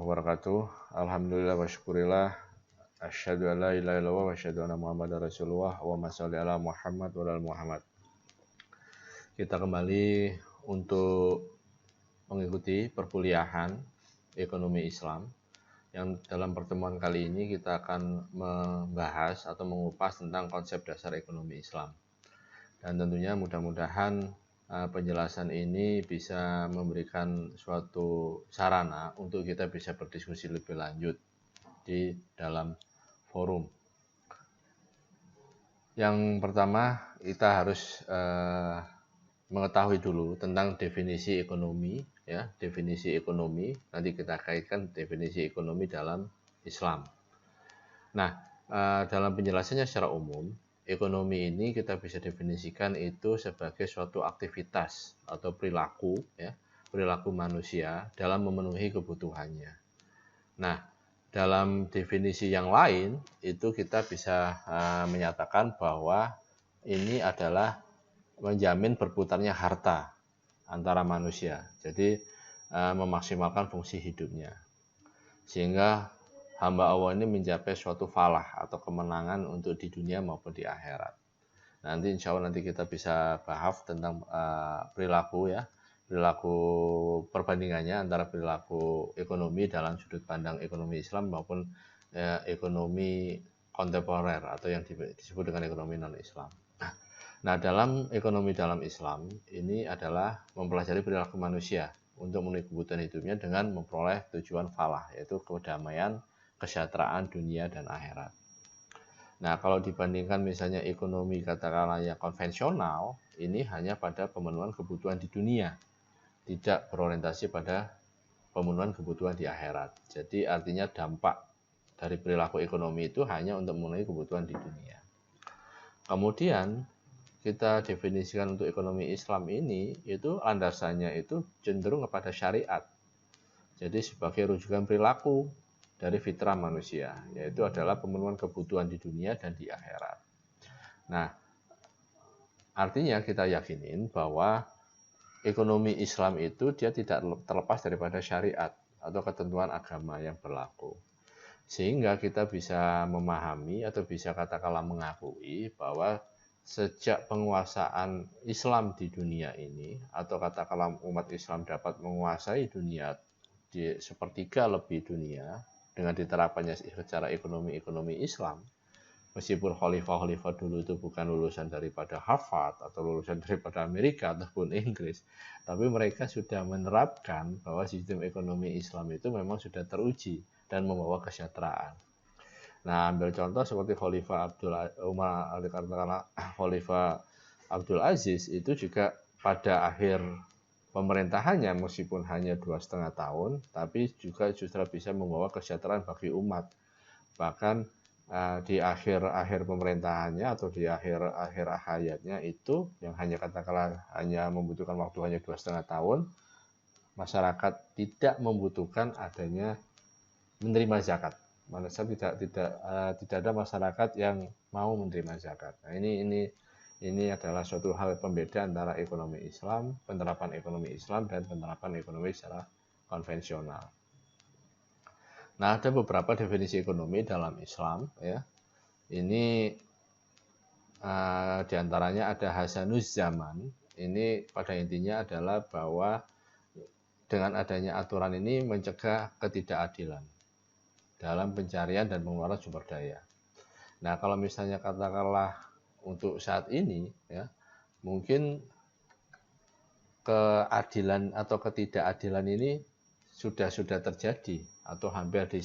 wabarakatuh. Alhamdulillah wa syukurillah. Asyhadu an la ilaha illallah wa asyhadu anna Muhammadar Rasulullah. Allahumma shalli ala Muhammad wa ala Muhammad. Kita kembali untuk mengikuti perkuliahan ekonomi Islam. Yang dalam pertemuan kali ini kita akan membahas atau mengupas tentang konsep dasar ekonomi Islam. Dan tentunya mudah-mudahan penjelasan ini bisa memberikan suatu sarana untuk kita bisa berdiskusi lebih lanjut di dalam forum. Yang pertama, kita harus mengetahui dulu tentang definisi ekonomi, ya, definisi ekonomi. Nanti kita kaitkan definisi ekonomi dalam Islam. Nah, dalam penjelasannya secara umum, ekonomi ini kita bisa definisikan itu sebagai suatu aktivitas atau perilaku, ya, perilaku manusia dalam memenuhi kebutuhannya. Nah, dalam definisi yang lain itu kita bisa menyatakan bahwa ini adalah menjamin berputarnya harta antara manusia. Jadi memaksimalkan fungsi hidupnya. Sehingga hamba Allah ini mencapai suatu falah atau kemenangan untuk di dunia maupun di akhirat. Nanti insya Allah nanti kita bisa bahas tentang perilaku, ya, perilaku perbandingannya antara perilaku ekonomi dalam sudut pandang ekonomi Islam maupun ekonomi kontemporer atau yang disebut dengan ekonomi non-Islam. Nah, dalam ekonomi dalam Islam ini adalah mempelajari perilaku manusia untuk memenuhi kebutuhan hidupnya dengan memperoleh tujuan falah, yaitu kedamaian, kesejahteraan dunia dan akhirat. Nah, kalau dibandingkan misalnya ekonomi katakanlah yang konvensional, ini hanya pada pemenuhan kebutuhan di dunia, tidak berorientasi pada pemenuhan kebutuhan di akhirat. Jadi artinya dampak dari perilaku ekonomi itu hanya untuk memenuhi kebutuhan di dunia. Kemudian kita definisikan untuk ekonomi Islam ini, itu landasannya itu cenderung kepada syariat. Jadi sebagai rujukan perilaku dari fitrah manusia, yaitu adalah pemenuhan kebutuhan di dunia dan di akhirat. Nah, artinya kita yakinin bahwa ekonomi Islam itu dia tidak terlepas daripada syariat atau ketentuan agama yang berlaku. Sehingga kita bisa memahami atau bisa katakanlah mengakui bahwa sejak penguasaan Islam di dunia ini, atau katakanlah umat Islam dapat menguasai dunia di sepertiga lebih dunia, dengan diterapkannya secara ekonomi Islam, meskipun khalifah-khalifah dulu itu bukan lulusan daripada Harvard atau lulusan daripada Amerika ataupun Inggris, tapi mereka sudah menerapkan bahwa sistem ekonomi Islam itu memang sudah teruji dan membawa kesejahteraan. Nah, ambil contoh seperti Khalifah Abdul Aziz itu juga pada akhir pemerintahannya meskipun hanya 2,5 tahun, tapi juga justru bisa membawa kesejahteraan bagi umat. Bahkan di akhir pemerintahannya atau di akhir hayatnya itu yang hanya katakanlah hanya membutuhkan waktu hanya 2,5 tahun, masyarakat tidak membutuhkan adanya menerima zakat. Manusia tidak ada masyarakat yang mau menerima zakat. Nah, ini adalah suatu hal pembeda antara ekonomi Islam, penerapan ekonomi Islam dan penerapan ekonomi secara konvensional. Nah, ada beberapa definisi ekonomi dalam Islam, ya. Ini diantaranya ada Hasanuz Zaman. Ini pada intinya adalah bahwa dengan adanya aturan ini mencegah ketidakadilan dalam pencarian dan pengeluaran sumber daya. Nah, kalau misalnya katakanlah untuk saat ini, ya, mungkin keadilan atau ketidakadilan ini sudah terjadi atau hampir di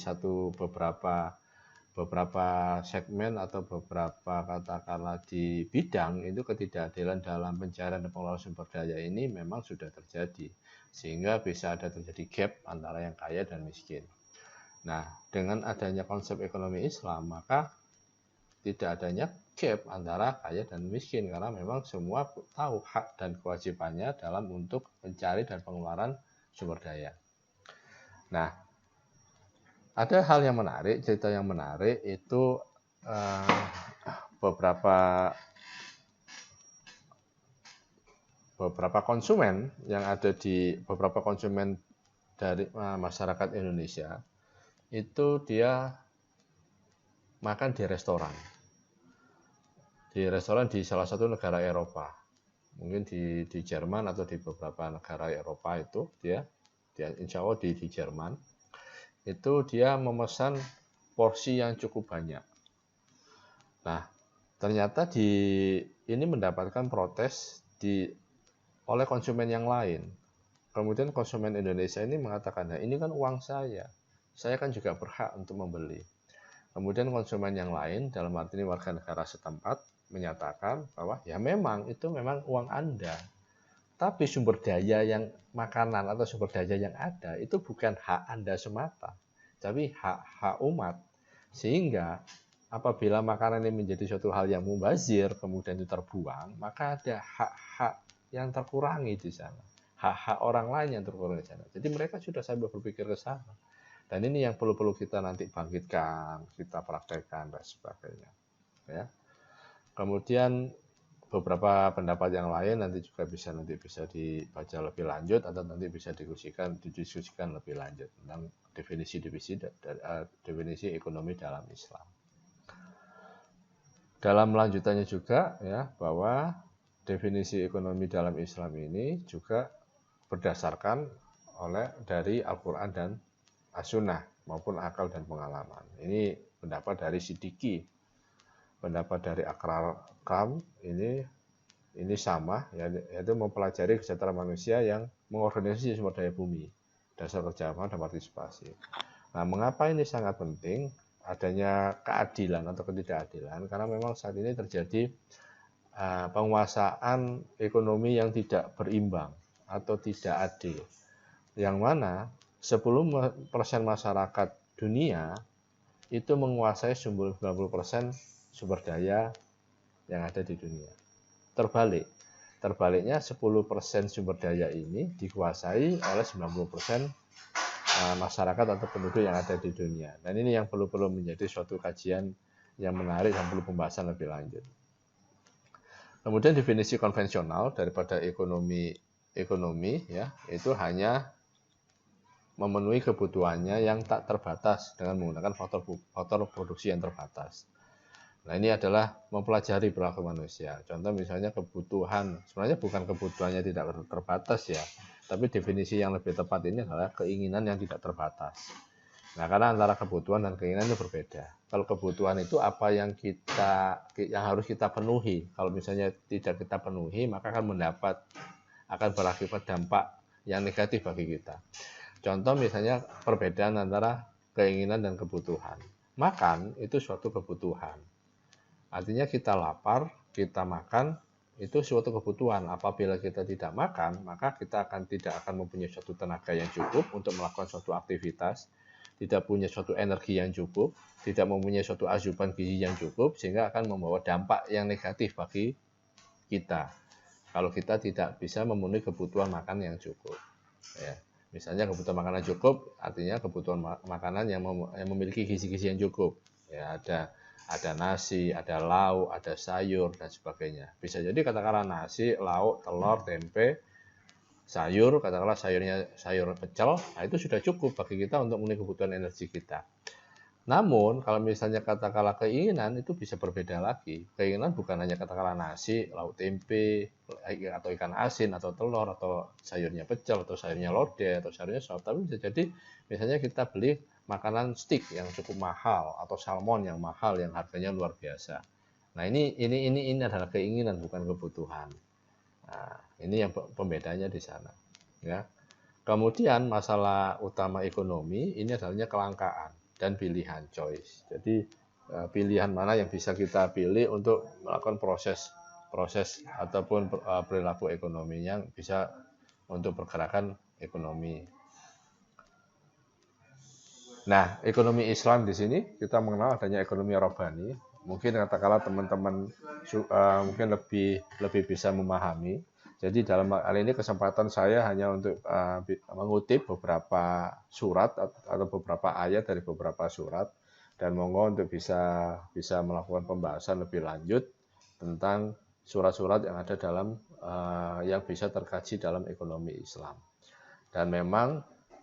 beberapa segmen atau beberapa katakanlah di bidang itu ketidakadilan dalam pencarian dan pengelolaan sumber daya ini memang sudah terjadi, sehingga bisa ada terjadi gap antara yang kaya dan miskin. Nah, dengan adanya konsep ekonomi Islam, maka tidak adanya gap antara kaya dan miskin, karena memang semua tahu hak dan kewajibannya dalam untuk mencari dan pengeluaran sumber daya. Nah, ada hal yang menarik, cerita yang menarik itu beberapa konsumen yang ada di beberapa konsumen dari masyarakat Indonesia itu dia makan di restoran di salah satu negara Eropa, mungkin di Jerman atau di beberapa negara Eropa itu dia insya Allah di Jerman itu dia memesan porsi yang cukup banyak. Nah, ternyata ini mendapatkan protes oleh konsumen yang lain. Kemudian konsumen Indonesia ini mengatakan, nah ini kan uang saya kan juga berhak untuk membeli. Kemudian konsumen yang lain, dalam arti ini warga negara setempat, menyatakan bahwa ya memang itu memang uang Anda. Tapi sumber daya yang makanan atau sumber daya yang ada itu bukan hak Anda semata, tapi hak umat. Sehingga apabila makanan ini menjadi suatu hal yang mubazir, kemudian itu terbuang, maka ada hak-hak yang terkurangi di sana. Hak-hak orang lain yang terkurangi di sana. Jadi mereka sudah sampai berpikir ke sana. Dan ini yang perlu kita nanti bangkitkan, kita praktekkan, dan sebagainya. Ya. Kemudian beberapa pendapat yang lain nanti bisa dibaca lebih lanjut atau nanti bisa didiskusikan lebih lanjut tentang definisi ekonomi dalam Islam. Dalam lanjutannya juga ya bahwa definisi ekonomi dalam Islam ini juga berdasarkan dari Al-Quran dan As-Sunnah maupun akal dan pengalaman. Ini pendapat dari Siddiqi, pendapat dari Akrar Kam ini sama, yaitu mempelajari kesejahteraan manusia yang mengorganisasi sumber daya bumi, dasar kerjasama dan partisipasi. Nah, mengapa ini sangat penting adanya keadilan atau ketidakadilan? Karena memang saat ini terjadi penguasaan ekonomi yang tidak berimbang atau tidak adil, yang mana 10% masyarakat dunia itu menguasai 90% sumber daya yang ada di dunia. Terbaliknya 10% sumber daya ini dikuasai oleh 90% masyarakat atau penduduk yang ada di dunia. Dan ini yang perlu menjadi suatu kajian yang menarik dan perlu pembahasan lebih lanjut. Kemudian definisi konvensional daripada ekonomi ya, itu hanya memenuhi kebutuhannya yang tak terbatas dengan menggunakan faktor produksi yang terbatas. Nah, ini adalah mempelajari perilaku manusia. Contoh misalnya kebutuhan, sebenarnya bukan kebutuhannya tidak terbatas ya, tapi definisi yang lebih tepat ini adalah keinginan yang tidak terbatas. Nah, karena antara kebutuhan dan keinginan itu berbeda. Kalau kebutuhan itu apa yang harus kita penuhi. Kalau misalnya tidak kita penuhi, maka akan berakibat dampak yang negatif bagi kita. Contoh misalnya perbedaan antara keinginan dan kebutuhan. Makan itu suatu kebutuhan. Artinya kita lapar, kita makan, itu suatu kebutuhan. Apabila kita tidak makan, maka kita tidak akan mempunyai suatu tenaga yang cukup untuk melakukan suatu aktivitas, tidak punya suatu energi yang cukup, tidak mempunyai suatu asupan gizi yang cukup, sehingga akan membawa dampak yang negatif bagi kita. Kalau kita tidak bisa memenuhi kebutuhan makan yang cukup. Ya. Misalnya kebutuhan makanan cukup, artinya kebutuhan makanan yang memiliki gizi-gizi yang cukup. Ya, ada nasi, ada lauk, ada sayur, dan sebagainya. Bisa jadi katakanlah nasi, lauk, telur, tempe, sayur, katakanlah sayur pecel, nah itu sudah cukup bagi kita untuk memenuhi kebutuhan energi kita. Namun, kalau misalnya katakanlah keinginan, itu bisa berbeda lagi. Keinginan bukan hanya katakanlah nasi, lauk tempe, atau ikan asin, atau telur, atau sayurnya pecel, atau sayurnya lodeh, atau sayurnya sop. Tapi bisa jadi, misalnya kita beli makanan steak yang cukup mahal, atau salmon yang mahal, yang harganya luar biasa. Nah, ini adalah keinginan, bukan kebutuhan. Nah, ini yang pembedanya di sana. Ya. Kemudian, masalah utama ekonomi, ini adalah kelangkaan dan pilihan, choice. Jadi pilihan mana yang bisa kita pilih untuk melakukan proses ataupun perilaku ekonomi yang bisa untuk pergerakan ekonomi. Nah, ekonomi Islam di sini kita mengenal adanya ekonomi robbani. Mungkin katakanlah teman-teman mungkin lebih bisa memahami. Jadi dalam hal ini kesempatan saya hanya untuk mengutip beberapa surat atau beberapa ayat dari beberapa surat, dan monggo untuk bisa melakukan pembahasan lebih lanjut tentang surat-surat yang ada dalam yang bisa terkaji dalam ekonomi Islam. Dan memang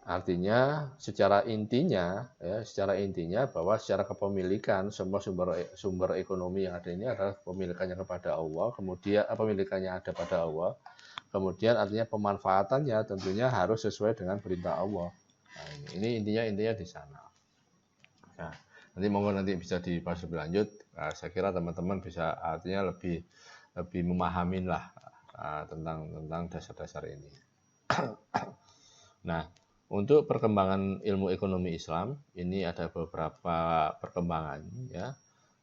Artinya secara intinya bahwa secara kepemilikan semua sumber ekonomi yang ada ini adalah pemilikannya kepada Allah, kemudian pemilikannya ada pada Allah. Kemudian artinya pemanfaatannya tentunya harus sesuai dengan perintah Allah. Nah, ini intinya di sana. Nah, nanti monggo nanti bisa dibahas lebih lanjut. Nah, saya kira teman-teman bisa artinya lebih memahamin lah tentang dasar-dasar ini. Nah, untuk perkembangan ilmu ekonomi Islam ini ada beberapa perkembangan ya.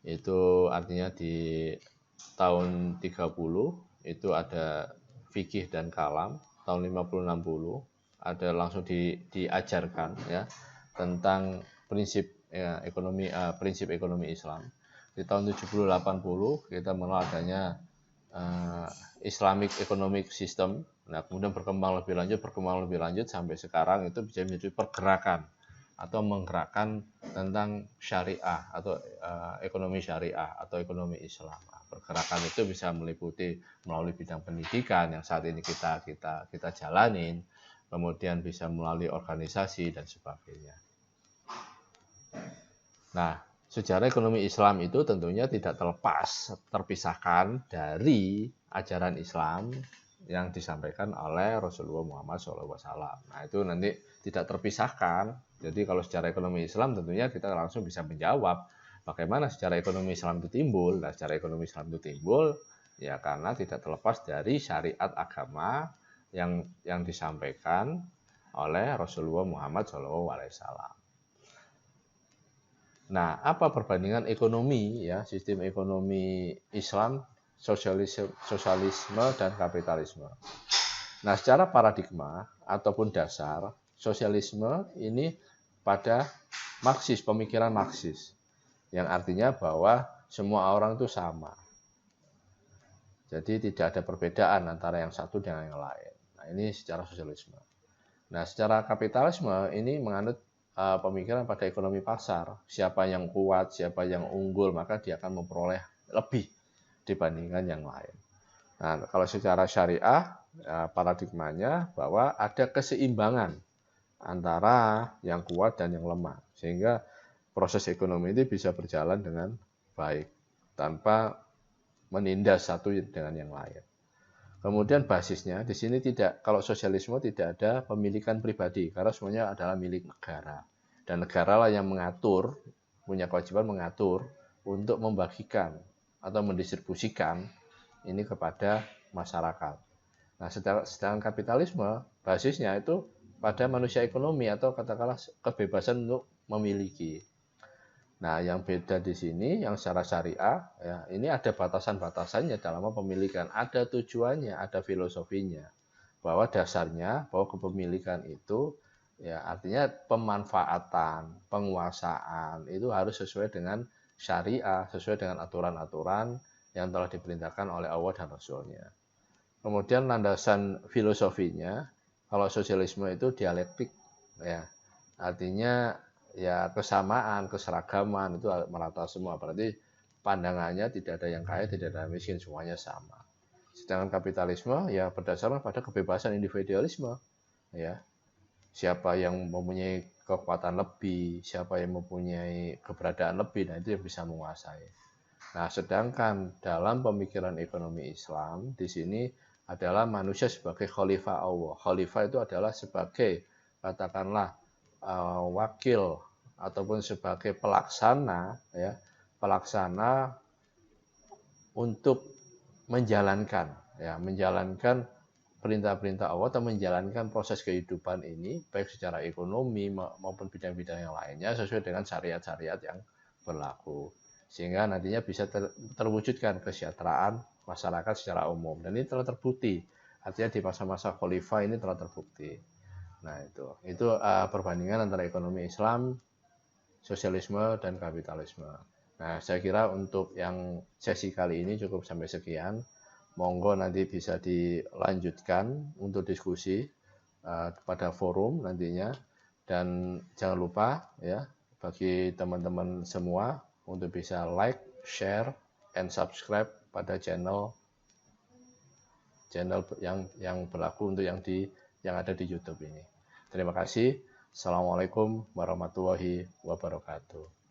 Itu artinya di tahun 30 itu ada fikih dan kalam, tahun 50-60 ada langsung diajarkan ya tentang prinsip prinsip ekonomi Islam. Di tahun 70-80 kita mengenal adanya Islamic Economic System. Nah, kemudian berkembang lebih lanjut sampai sekarang itu bisa menjadi pergerakan atau menggerakkan tentang syariah atau ekonomi syariah atau ekonomi Islam. Pergerakan itu bisa meliputi melalui bidang pendidikan yang saat ini kita jalanin, kemudian bisa melalui organisasi dan sebagainya. Nah, sejarah ekonomi Islam itu tentunya tidak terpisahkan dari ajaran Islam yang disampaikan oleh Rasulullah Muhammad SAW. Nah, itu nanti tidak terpisahkan. Jadi kalau secara ekonomi Islam tentunya kita langsung bisa menjawab bagaimana secara ekonomi Islam itu timbul. Nah, secara ekonomi Islam itu timbul ya karena tidak terlepas dari syariat agama yang disampaikan oleh Rasulullah Muhammad SAW. Nah, apa perbandingan ekonomi ya, sistem ekonomi Islam, sosialisme dan kapitalisme. Nah, secara paradigma ataupun dasar, sosialisme ini pada Marxis, pemikiran Marxis, yang artinya bahwa semua orang itu sama. Jadi tidak ada perbedaan antara yang satu dengan yang lain. Nah, ini secara sosialisme. Nah, secara kapitalisme ini menganut pemikiran pada ekonomi pasar. Siapa yang kuat, siapa yang unggul, maka dia akan memperoleh lebih dibandingkan yang lain. Nah, kalau secara syariah, paradigmanya bahwa ada keseimbangan antara yang kuat dan yang lemah. Sehingga proses ekonomi ini bisa berjalan dengan baik, tanpa menindas satu dengan yang lain. Kemudian basisnya di sini kalau sosialisme tidak ada pemilikan pribadi karena semuanya adalah milik negara dan negara lah yang mengatur, punya kewajiban mengatur untuk membagikan atau mendistribusikan ini kepada masyarakat. Nah, sedangkan kapitalisme basisnya itu pada manusia ekonomi atau katakanlah kebebasan untuk memiliki. Nah, yang beda di sini, yang secara syariah, ya, ini ada batasan-batasannya dalam pemilikan, ada tujuannya, ada filosofinya, bahwa dasarnya, bahwa kepemilikan itu, ya artinya pemanfaatan, penguasaan itu harus sesuai dengan syariah, sesuai dengan aturan-aturan yang telah diperintahkan oleh Allah dan Rasul-Nya. Kemudian landasan filosofinya, kalau sosialisme itu dialektik, ya artinya ya kesamaan, keseragaman itu merata semua. Berarti pandangannya tidak ada yang kaya, tidak ada yang miskin, semuanya sama. Sedangkan kapitalisme ya berdasarkan pada kebebasan individualisme. Ya, siapa yang mempunyai kekuatan lebih, siapa yang mempunyai keberadaan lebih, nah itu yang bisa menguasai. Nah, sedangkan dalam pemikiran ekonomi Islam di sini adalah manusia sebagai khalifah Allah. Khalifah itu adalah sebagai katakanlah wakil ataupun sebagai pelaksana ya, pelaksana untuk menjalankan perintah-perintah Allah atau menjalankan proses kehidupan ini baik secara ekonomi maupun bidang-bidang yang lainnya sesuai dengan syariat-syariat yang berlaku sehingga nantinya bisa terwujudkan kesejahteraan masyarakat secara umum dan ini telah terbukti artinya di masa-masa khalifah ini telah terbukti. Nah, itu perbandingan antara ekonomi Islam, sosialisme, dan kapitalisme. Nah, saya kira untuk yang sesi kali ini cukup sampai sekian. Monggo nanti bisa dilanjutkan untuk diskusi pada forum nantinya. Dan jangan lupa ya bagi teman-teman semua untuk bisa like, share, and subscribe pada channel yang berlaku untuk yang ada di YouTube ini. Terima kasih. Assalamualaikum warahmatullahi wabarakatuh.